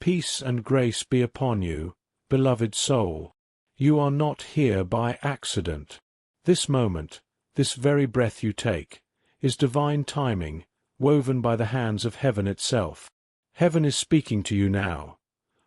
Peace and grace be upon you, beloved soul. You are not here by accident. This moment, this very breath you take, is divine timing, woven by the hands of heaven itself. Heaven is speaking to you now,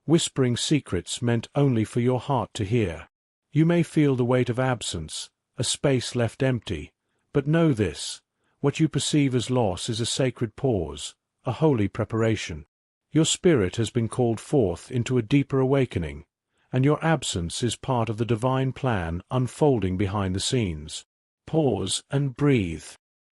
whispering secrets meant only for your heart to hear. You may feel the weight of absence, a space left empty, but know this: what you perceive as loss is a sacred pause, a holy preparation. Your spirit has been called forth into a deeper awakening, and your absence is part of the divine plan unfolding behind the scenes. Pause and breathe.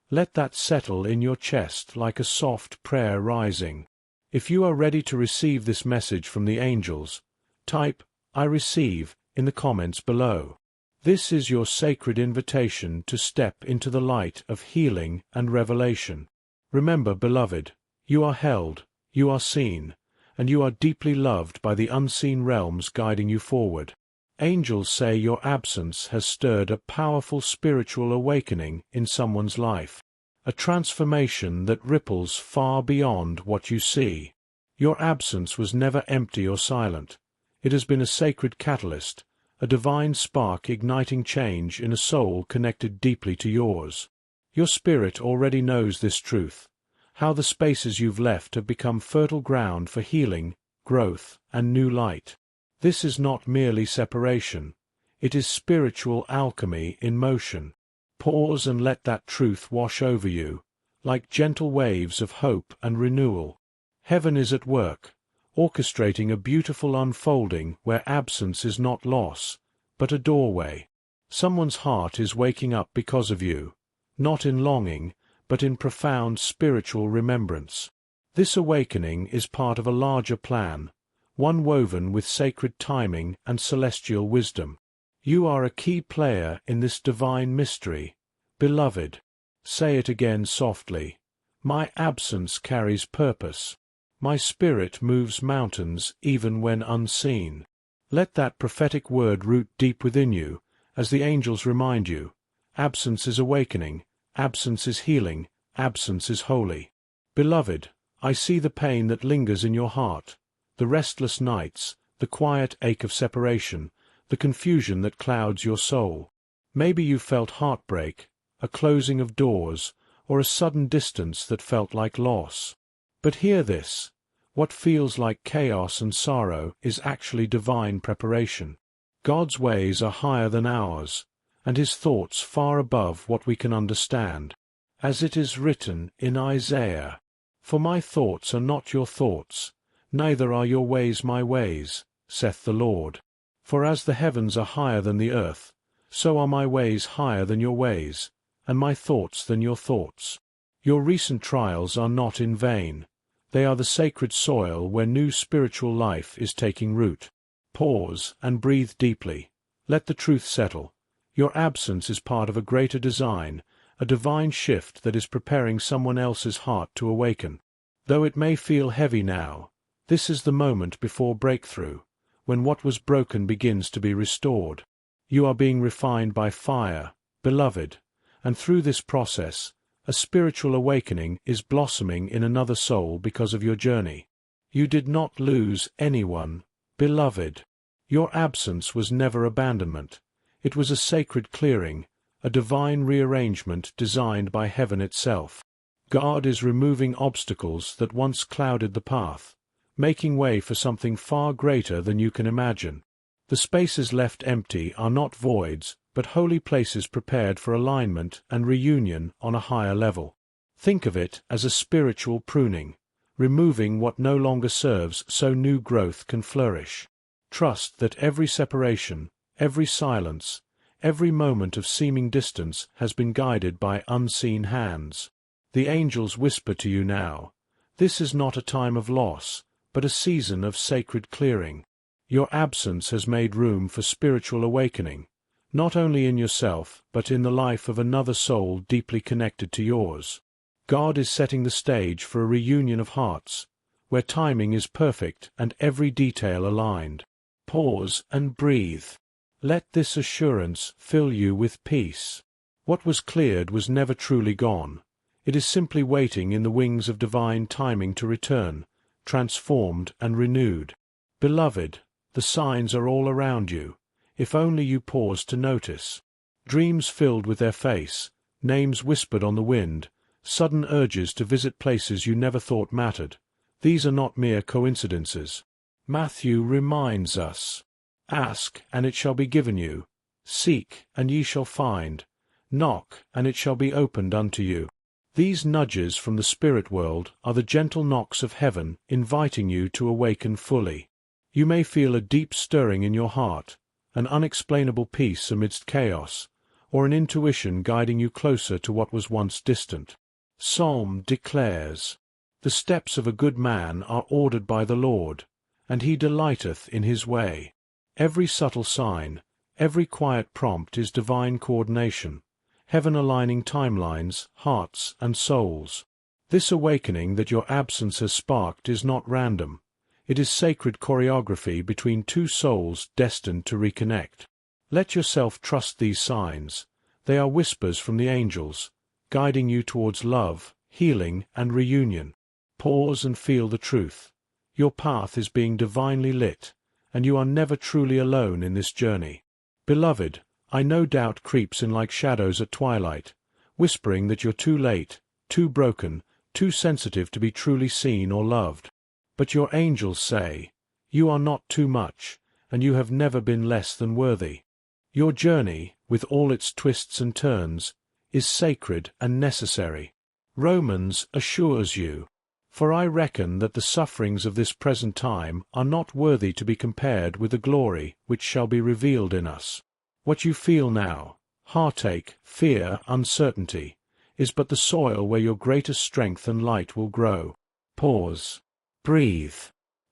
Let that settle in your chest like a soft prayer rising. If you are ready to receive this message from the angels, type "I receive" in the comments below. This is your sacred invitation to step into the light of healing and revelation. Remember, beloved, you are held, you are seen, and you are deeply loved by the unseen realms guiding you forward. Angels say your absence has stirred a powerful spiritual awakening in someone's life, a transformation that ripples far beyond what you see. Your absence was never empty or silent. It has been a sacred catalyst, a divine spark igniting change in a soul connected deeply to yours. Your spirit already knows this truth, how the spaces you've left have become fertile ground for healing, growth, and new light. This is not merely separation. It is spiritual alchemy in motion. Pause and let that truth wash over you, like gentle waves of hope and renewal. Heaven is at work, orchestrating a beautiful unfolding where absence is not loss, but a doorway. Someone's heart is waking up because of you, not in longing, but in profound spiritual remembrance. This awakening is part of a larger plan, one woven with sacred timing and celestial wisdom. You are a key player in this divine mystery, beloved. Say it again softly. My absence carries purpose. My spirit moves mountains even when unseen. Let that prophetic word root deep within you, as the angels remind you. Absence is awakening, absence is healing, absence is holy. Beloved, I see the pain that lingers in your heart, the restless nights, the quiet ache of separation, the confusion that clouds your soul. Maybe you felt heartbreak, a closing of doors, or a sudden distance that felt like loss. But hear this: what feels like chaos and sorrow is actually divine preparation. God's ways are higher than ours, and His thoughts far above what we can understand. As it is written in Isaiah, "For my thoughts are not your thoughts, neither are your ways my ways, saith the Lord. For as the heavens are higher than the earth, so are my ways higher than your ways, and my thoughts than your thoughts." Your recent trials are not in vain. They are the sacred soil where new spiritual life is taking root. Pause and breathe deeply. Let the truth settle. Your absence is part of a greater design, a divine shift that is preparing someone else's heart to awaken. Though it may feel heavy now, this is the moment before breakthrough, when what was broken begins to be restored. You are being refined by fire, beloved, and through this process, a spiritual awakening is blossoming in another soul because of your journey. You did not lose anyone, beloved. Your absence was never abandonment. It was a sacred clearing, a divine rearrangement designed by heaven itself. God is removing obstacles that once clouded the path, making way for something far greater than you can imagine. The spaces left empty are not voids, but holy places prepared for alignment and reunion on a higher level. Think of it as a spiritual pruning, removing what no longer serves so new growth can flourish. Trust that every separation, every silence, every moment of seeming distance has been guided by unseen hands. The angels whisper to you now, this is not a time of loss, but a season of sacred clearing. Your absence has made room for spiritual awakening, not only in yourself, but in the life of another soul deeply connected to yours. God is setting the stage for a reunion of hearts, where timing is perfect and every detail aligned. Pause and breathe. Let this assurance fill you with peace. What was cleared was never truly gone. It is simply waiting in the wings of divine timing to return, transformed and renewed. Beloved, the signs are all around you, if only you pause to notice. Dreams filled with their face, names whispered on the wind, sudden urges to visit places you never thought mattered. These are not mere coincidences. Matthew reminds us, "Ask, and it shall be given you. Seek, and ye shall find. Knock, and it shall be opened unto you." These nudges from the spirit world are the gentle knocks of heaven inviting you to awaken fully. You may feel a deep stirring in your heart, an unexplainable peace amidst chaos, or an intuition guiding you closer to what was once distant. Psalm declares, "The steps of a good man are ordered by the Lord, and he delighteth in his way." Every subtle sign, every quiet prompt is divine coordination, heaven aligning timelines, hearts, and souls. This awakening that your absence has sparked is not random. It is sacred choreography between two souls destined to reconnect. Let yourself trust these signs. They are whispers from the angels, guiding you towards love, healing, and reunion. Pause and feel the truth. Your path is being divinely lit, and you are never truly alone in this journey. Beloved, I know doubt creeps in like shadows at twilight, whispering that you're too late, too broken, too sensitive to be truly seen or loved. But your angels say, you are not too much, and you have never been less than worthy. Your journey, with all its twists and turns, is sacred and necessary. Romans assures you, "For I reckon that the sufferings of this present time are not worthy to be compared with the glory which shall be revealed in us." What you feel now, heartache, fear, uncertainty, is but the soil where your greatest strength and light will grow. Pause. Breathe.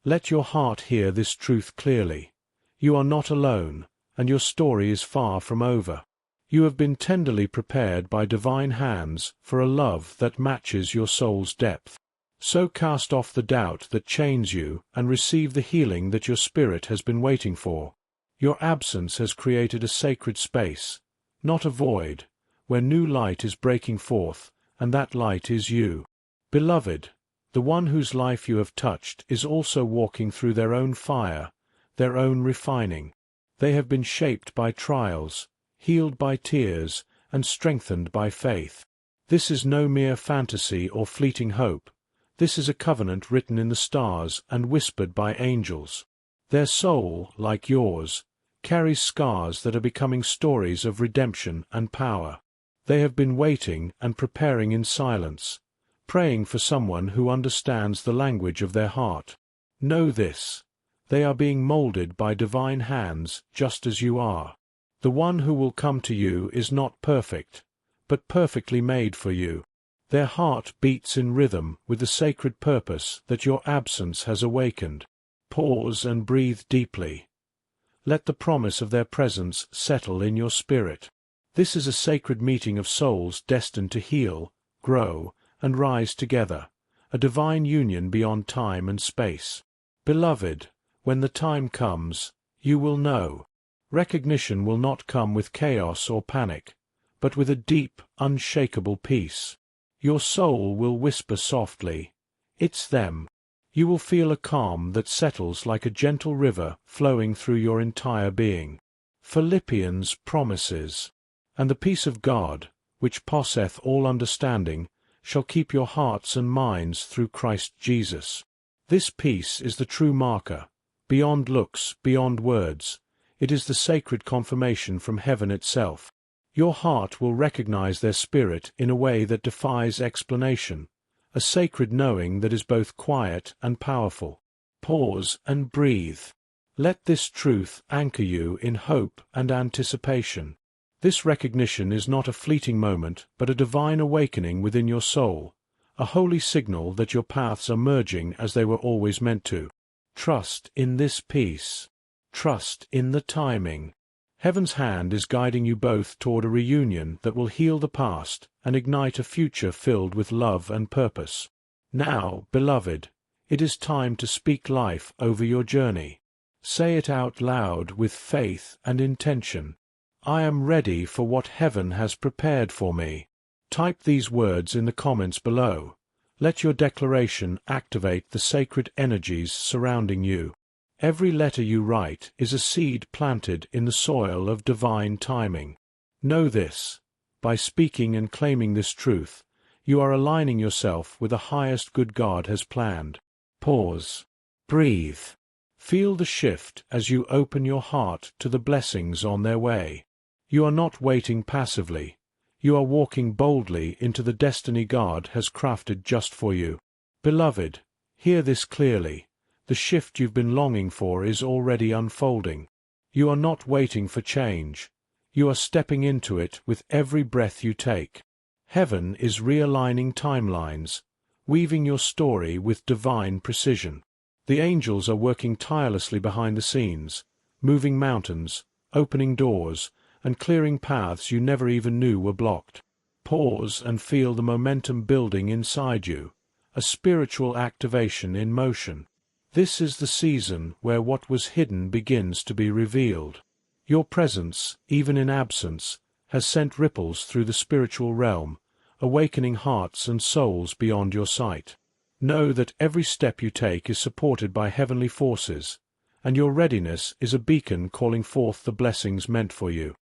Let your heart hear this truth clearly. You are not alone, and your story is far from over. You have been tenderly prepared by divine hands for a love that matches your soul's depth. So cast off the doubt that chains you and receive the healing that your spirit has been waiting for. Your absence has created a sacred space, not a void, where new light is breaking forth, and that light is you. Beloved, the one whose life you have touched is also walking through their own fire, their own refining. They have been shaped by trials, healed by tears, and strengthened by faith. This is no mere fantasy or fleeting hope. This is a covenant written in the stars and whispered by angels. Their soul, like yours, carries scars that are becoming stories of redemption and power. They have been waiting and preparing in silence, praying for someone who understands the language of their heart. Know this: they are being molded by divine hands just as you are. The one who will come to you is not perfect, but perfectly made for you. Their heart beats in rhythm with the sacred purpose that your absence has awakened. Pause and breathe deeply. Let the promise of their presence settle in your spirit. This is a sacred meeting of souls destined to heal, grow, and rise together, a divine union beyond time and space. Beloved, when the time comes, you will know. Recognition will not come with chaos or panic, but with a deep, unshakable peace. Your soul will whisper softly, "It's them." You will feel a calm that settles like a gentle river flowing through your entire being. Philippians promises, "And the peace of God, which passeth all understanding, shall keep your hearts and minds through Christ Jesus." This peace is the true marker, beyond looks, beyond words. It is the sacred confirmation from heaven itself. Your heart will recognize their spirit in a way that defies explanation, a sacred knowing that is both quiet and powerful. Pause and breathe. Let this truth anchor you in hope and anticipation. This recognition is not a fleeting moment, but a divine awakening within your soul, a holy signal that your paths are merging as they were always meant to. Trust in this peace. Trust in the timing. Heaven's hand is guiding you both toward a reunion that will heal the past and ignite a future filled with love and purpose. Now, beloved, it is time to speak life over your journey. Say it out loud with faith and intention. I am ready for what heaven has prepared for me. Type these words in the comments below. Let your declaration activate the sacred energies surrounding you. Every letter you write is a seed planted in the soil of divine timing. Know this: by speaking and claiming this truth, you are aligning yourself with the highest good God has planned. Pause. Breathe. Feel the shift as you open your heart to the blessings on their way. You are not waiting passively. You are walking boldly into the destiny God has crafted just for you. Beloved, hear this clearly. The shift you've been longing for is already unfolding. You are not waiting for change. You are stepping into it with every breath you take. Heaven is realigning timelines, weaving your story with divine precision. The angels are working tirelessly behind the scenes, moving mountains, opening doors, and clearing paths you never even knew were blocked. Pause and feel the momentum building inside you, a spiritual activation in motion. This is the season where what was hidden begins to be revealed. Your presence, even in absence, has sent ripples through the spiritual realm, awakening hearts and souls beyond your sight. Know that every step you take is supported by heavenly forces, and your readiness is a beacon calling forth the blessings meant for you.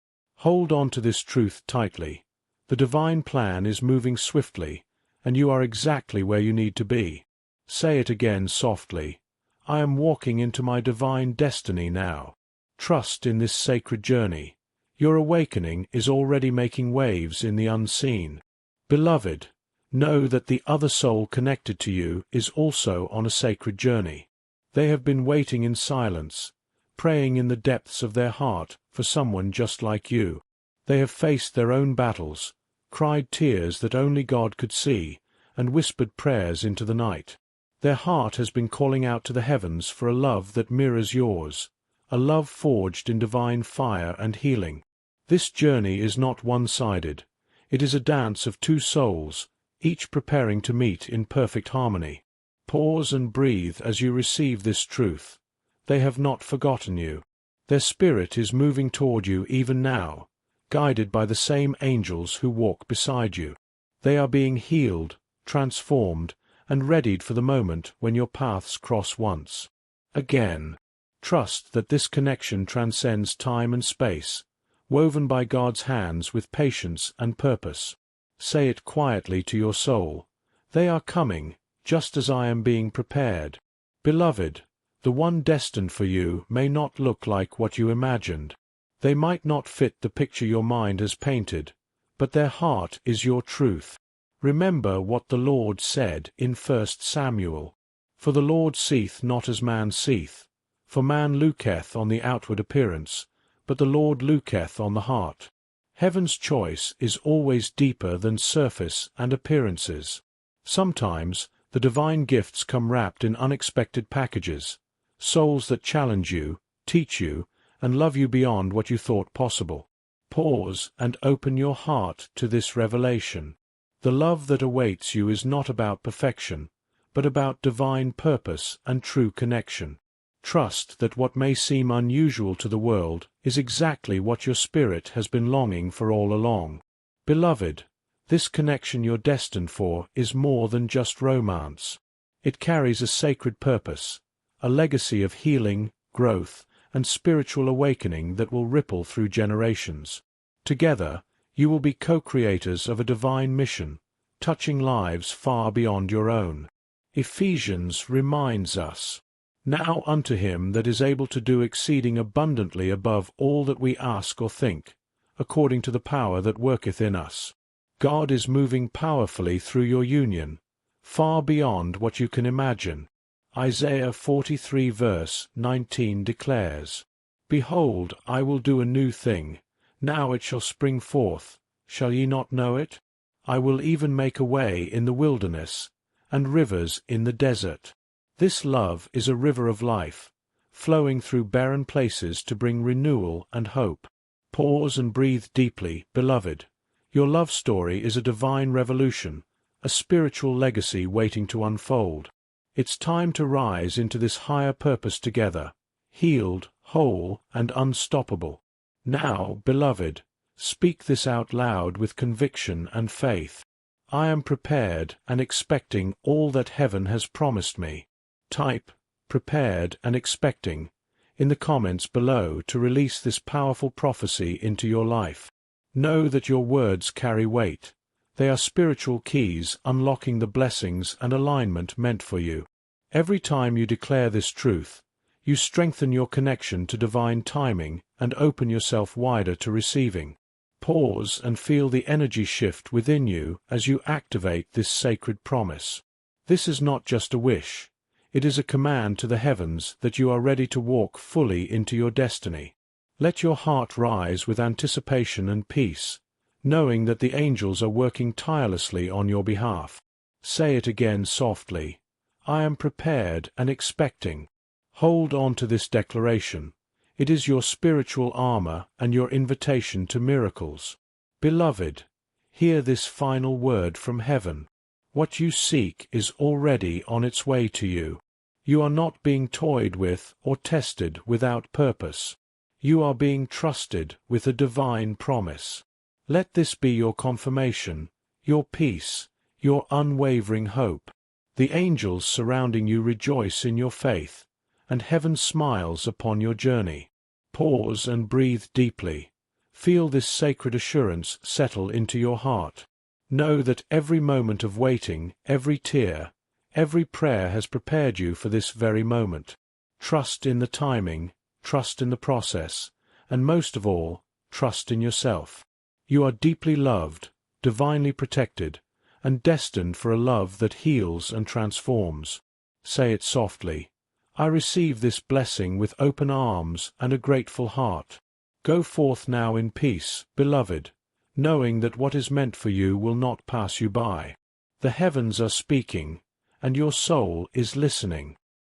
Hold on to this truth tightly. The divine plan is moving swiftly, and you are exactly where you need to be. Say it again softly: I am walking into my divine destiny now. Trust in this sacred journey. Your awakening is already making waves in the unseen. Beloved, know that the other soul connected to you is also on a sacred journey. They have been waiting in silence, praying in the depths of their heart for someone just like you. They have faced their own battles, cried tears that only God could see, and whispered prayers into the night. Their heart has been calling out to the heavens for a love that mirrors yours, a love forged in divine fire and healing. This journey is not one-sided. It is a dance of two souls, each preparing to meet in perfect harmony. Pause and breathe as you receive this truth. They have not forgotten you. Their spirit is moving toward you even now, guided by the same angels who walk beside you. They are being healed, transformed, and readied for the moment when your paths cross once again. Trust that this connection transcends time and space, woven by God's hands with patience and purpose. Say it quietly to your soul: they are coming, just as I am being prepared. Beloved, the one destined for you may not look like what you imagined. They might not fit the picture your mind has painted, but their heart is your truth. Remember what the Lord said in 1 Samuel: For the Lord seeth not as man seeth. For man looketh on the outward appearance, but the Lord looketh on the heart. Heaven's choice is always deeper than surface and appearances. Sometimes the divine gifts come wrapped in unexpected packages, souls that challenge you, teach you, and love you beyond what you thought possible. Pause and open your heart to this revelation. The love that awaits you is not about perfection, but about divine purpose and true connection. Trust that what may seem unusual to the world is exactly what your spirit has been longing for all along. Beloved, this connection you're destined for is more than just romance. It carries a sacred purpose, a legacy of healing, growth, and spiritual awakening that will ripple through generations. Together, you will be co-creators of a divine mission, touching lives far beyond your own. Ephesians reminds us, Now unto him that is able to do exceeding abundantly above all that we ask or think, according to the power that worketh in us. God is moving powerfully through your union, far beyond what you can imagine. Isaiah 43 verse 19 declares, Behold, I will do a new thing. Now it shall spring forth. Shall ye not know it? I will even make a way in the wilderness, and rivers in the desert. This love is a river of life, flowing through barren places to bring renewal and hope. Pause and breathe deeply, beloved. Your love story is a divine revolution, a spiritual legacy waiting to unfold. It's time to rise into this higher purpose together, healed, whole, and unstoppable. Now, beloved, speak this out loud with conviction and faith. I am prepared and expecting all that heaven has promised me. Type "prepared and expecting" in the comments below to release this powerful prophecy into your life. Know that your words carry weight. They are spiritual keys unlocking the blessings and alignment meant for you. Every time you declare this truth, you strengthen your connection to divine timing and open yourself wider to receiving. Pause and feel the energy shift within you as you activate this sacred promise. This is not just a wish. It is a command to the heavens that you are ready to walk fully into your destiny. Let your heart rise with anticipation and peace, knowing that the angels are working tirelessly on your behalf. Say it again softly. I am prepared and expecting. Hold on to this declaration. It is your spiritual armor and your invitation to miracles. Beloved, hear this final word from heaven. What you seek is already on its way to you. You are not being toyed with or tested without purpose. You are being trusted with a divine promise. Let this be your confirmation, your peace, your unwavering hope. The angels surrounding you rejoice in your faith, and heaven smiles upon your journey. Pause and breathe deeply. Feel this sacred assurance settle into your heart. Know that every moment of waiting, every tear, every prayer has prepared you for this very moment. Trust in the timing, trust in the process, and most of all, trust in yourself. You are deeply loved, divinely protected, and destined for a love that heals and transforms. Say it softly. I receive this blessing with open arms and a grateful heart. Go forth now in peace, beloved, knowing that what is meant for you will not pass you by. The heavens are speaking, and your soul is listening.